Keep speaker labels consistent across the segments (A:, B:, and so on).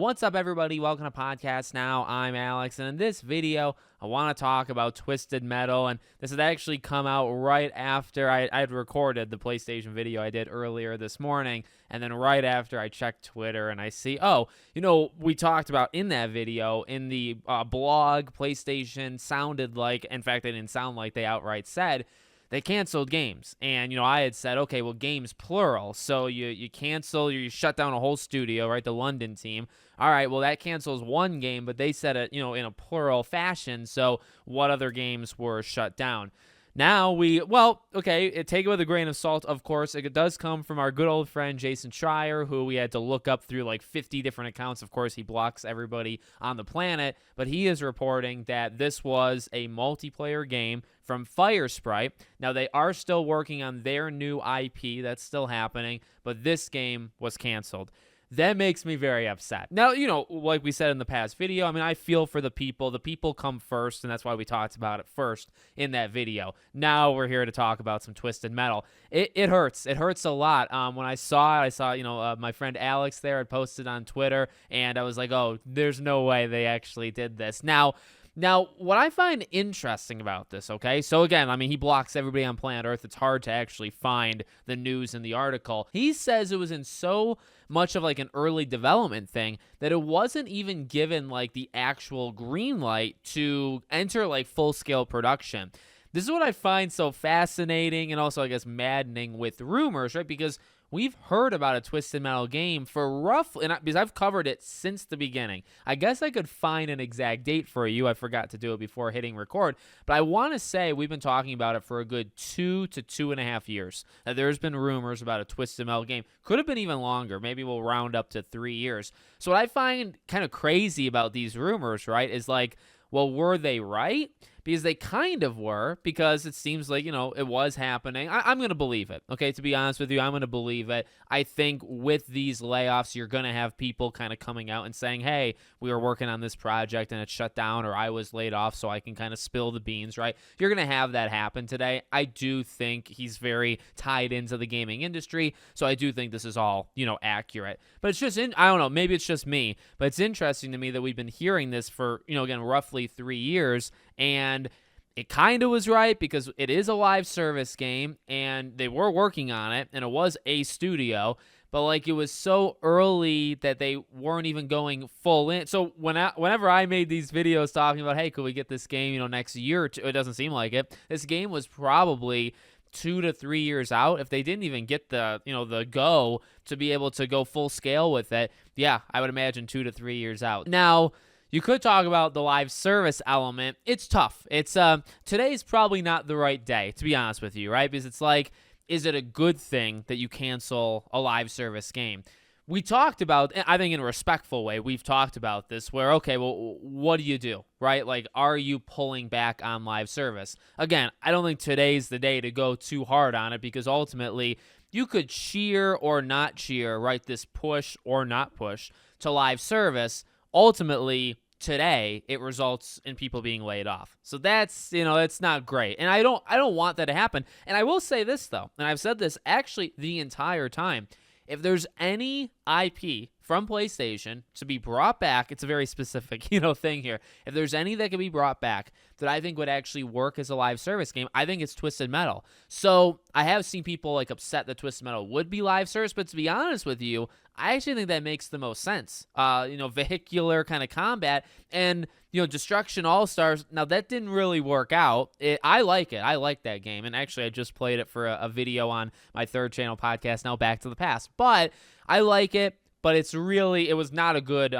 A: What's up, everybody? Welcome to Podcast Now. I'm Alex, and in this video, I want to talk about Twisted Metal, and this had actually come out right after I had recorded the PlayStation video I did earlier this morning, and then right after I checked Twitter, and I see, we talked about in that video, in the blog, PlayStation sounded like, in fact, they didn't sound like, they outright said, they canceled games. And, I had said, okay, well, games plural. So you cancel, you shut down a whole studio, right? The London team. All right, well, that cancels one game, but they said it, in a plural fashion. So what other games were shut down? Now take it with a grain of salt, of course. It does come from our good old friend Jason Schreier, who we had to look up through like 50 different accounts. Of course, he blocks everybody on the planet, but he is reporting that this was a multiplayer game from Firesprite. Now, they are still working on their new IP. That's still happening, but this game was canceled. That makes me very upset. Now, like we said in the past video, I feel for the people. The people come first, and that's why we talked about it first in that video. Now we're here to talk about some Twisted Metal. It hurts. It hurts a lot. When I saw it, my friend Alex there had posted on Twitter, and I was like, oh, there's no way they actually did this. Now, what I find interesting about this, okay, so again, he blocks everybody on planet Earth. It's hard to actually find the news in the article. He says it was in so much of like an early development thing that it wasn't even given like the actual green light to enter like full-scale production. This is what I find so fascinating and also, I guess, maddening with rumors, right? Because we've heard about a Twisted Metal game for because I've covered it since the beginning. I guess I could find an exact date for you. I forgot to do it before hitting record. But I want to say we've been talking about it for a good 2 to 2.5 years. Now, there's been rumors about a Twisted Metal game. Could have been even longer. Maybe we'll round up to 3 years. So what I find kind of crazy about these rumors, right, is like, well, were they right? Because they kind of were, because it seems like, it was happening. I'm going to believe it, okay? To be honest with you, I'm going to believe it. I think with these layoffs, you're going to have people kind of coming out and saying, hey, we were working on this project and it shut down, or I was laid off, so I can kind of spill the beans, right? You're going to have that happen today. I do think he's very tied into the gaming industry, so I do think this is all, accurate. But it's just, I don't know, maybe it's just me, but it's interesting to me that we've been hearing this for, again, roughly 3 years, and it kind of was right because it is a live service game and they were working on it and it was a studio, but like it was so early that they weren't even going full in. So whenever I made these videos talking about, hey, could we get this game, next year or two, it doesn't seem like it. This game was probably 2 to 3 years out. If they didn't even get the go to be able to go full scale with it, yeah, I would imagine 2 to 3 years out. Now, you could talk about the live service element. It's tough. It's today's probably not the right day, to be honest with you, right? Because it's like, is it a good thing that you cancel a live service game? We talked about, I think in a respectful way, we've talked about this where, okay, well, what do you do, right? Like, are you pulling back on live service? Again, I don't think today's the day to go too hard on it because ultimately you could cheer or not cheer, right? This push or not push to live service. Ultimately, today, it results in people being laid off. So that's, it's not great. And I don't want that to happen. And I will say this, though, and I've said this actually the entire time. If there's any IP from PlayStation to be brought back, it's a very specific, thing here. If there's any that can be brought back that I think would actually work as a live service game, I think it's Twisted Metal. So I have seen people like upset that Twisted Metal would be live service, but to be honest with you, I actually think that makes the most sense. Vehicular kind of combat and, Destruction All-Stars. Now, that didn't really work out. I like it. I like that game. And actually, I just played it for a video on my third channel podcast, now Back to the Past. But I like it. But it was not a good,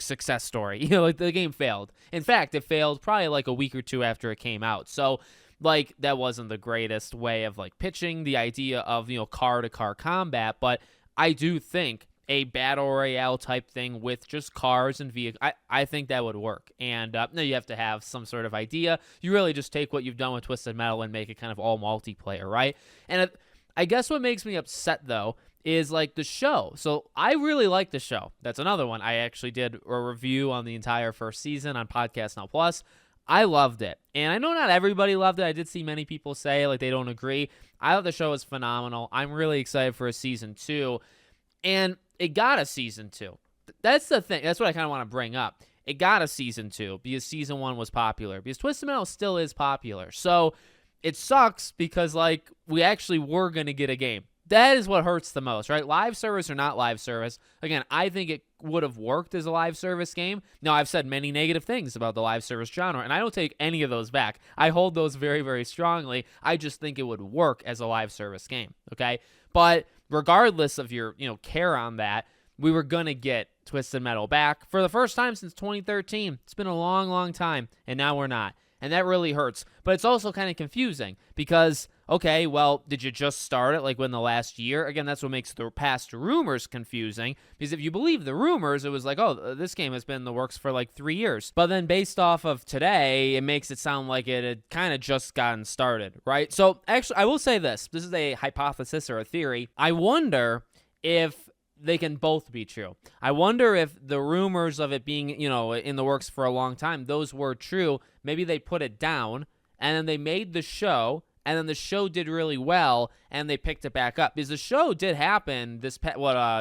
A: success story. The game failed. In fact, it failed probably like a week or two after it came out. So, that wasn't the greatest way of, pitching the idea of, car-to-car combat. But I do think a battle royale type thing with just cars and vehicles, I think that would work. And no, you have to have some sort of idea. You really just take what you've done with Twisted Metal and make it kind of all multiplayer, right? And I guess what makes me upset, though, is the show. So I really like the show. That's another one. I actually did a review on the entire first season on Podcast Now Plus. I loved it. And I know not everybody loved it. I did see many people say they don't agree. I thought the show was phenomenal. I'm really excited for a season 2. And it got a season 2. that's the thing. That's what I kind of want to bring up. It got a season 2 because season 1 was popular, because Twisted Metal still is popular. So it sucks because, like, we actually were going to get a game. That is what hurts the most, right? Live service or not live service. Again, I think it would have worked as a live service game. Now, I've said many negative things about the live service genre, and I don't take any of those back. I hold those very, very strongly. I just think it would work as a live service game, okay? But regardless of your, care on that, we were going to get Twisted Metal back for the first time since 2013. It's been a long, long time, and now we're not. And that really hurts. But it's also kind of confusing because, okay, well, did you just start it like within the last year? Again, that's what makes the past rumors confusing, because if you believe the rumors, it was like, oh, this game has been in the works for like 3 years. But then based off of today, it makes it sound like it had kind of just gotten started, right? So actually, I will say this. This is a hypothesis or a theory. I wonder if they can both be true. I wonder if the rumors of it being, in the works for a long time, those were true. Maybe they put it down, and then they made the show, and then the show did really well, and they picked it back up. Because the show did happen this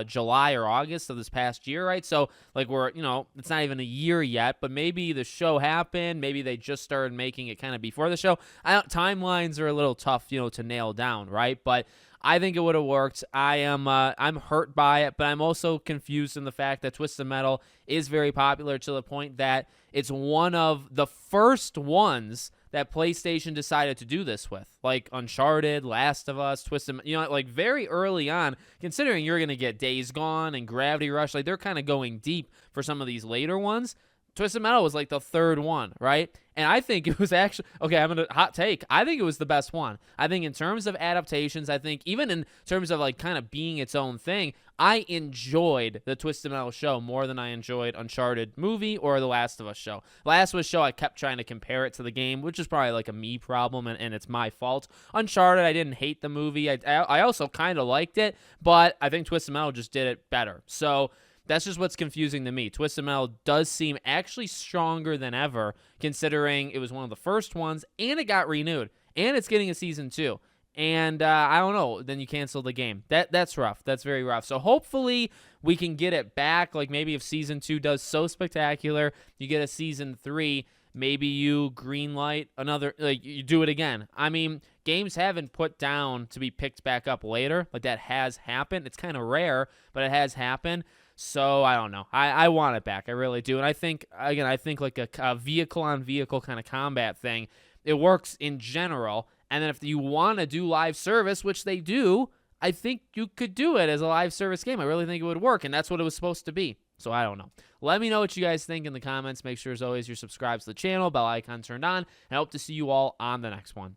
A: July or August of this past year, right? So, like, it's not even a year yet, but maybe the show happened. Maybe they just started making it kind of before the show. Timelines are a little tough, to nail down, right? But I think it would have worked. I'm hurt by it, but I'm also confused in the fact that Twisted Metal is very popular to the point that it's one of the first ones that PlayStation decided to do this with, like Uncharted, Last of Us, Twisted, like very early on, considering you're going to get Days Gone and Gravity Rush, like they're kind of going deep for some of these later ones. Twisted Metal was like the third one, right? And I think it was actually, okay, I'm going to hot take. I think it was the best one. I think in terms of adaptations, I think even in terms of like kind of being its own thing, I enjoyed the Twisted Metal show more than I enjoyed Uncharted movie or The Last of Us show. Last of Us show, I kept trying to compare it to the game, which is probably like a me problem, and it's my fault. Uncharted, I didn't hate the movie. I also kind of liked it, but I think Twisted Metal just did it better. So that's just what's confusing to me. Twisted Metal does seem actually stronger than ever, considering it was one of the first ones, and it got renewed, and it's getting a season 2. And I don't know, then you cancel the game. That's rough. That's very rough. So hopefully we can get it back. Like maybe if season 2 does so spectacular, you get a season 3. Maybe you greenlight another, like you do it again. I mean, games have been put down to be picked back up later. Like that has happened. It's kind of rare, but it has happened. So I don't know. I want it back. I really do. And I think like a vehicle-on-vehicle kind of combat thing, it works in general. And then if you want to do live service, which they do, I think you could do it as a live service game. I really think it would work, and that's what it was supposed to be. So I don't know. Let me know what you guys think in the comments. Make sure, as always, you're subscribed to the channel, bell icon turned on, and I hope to see you all on the next one.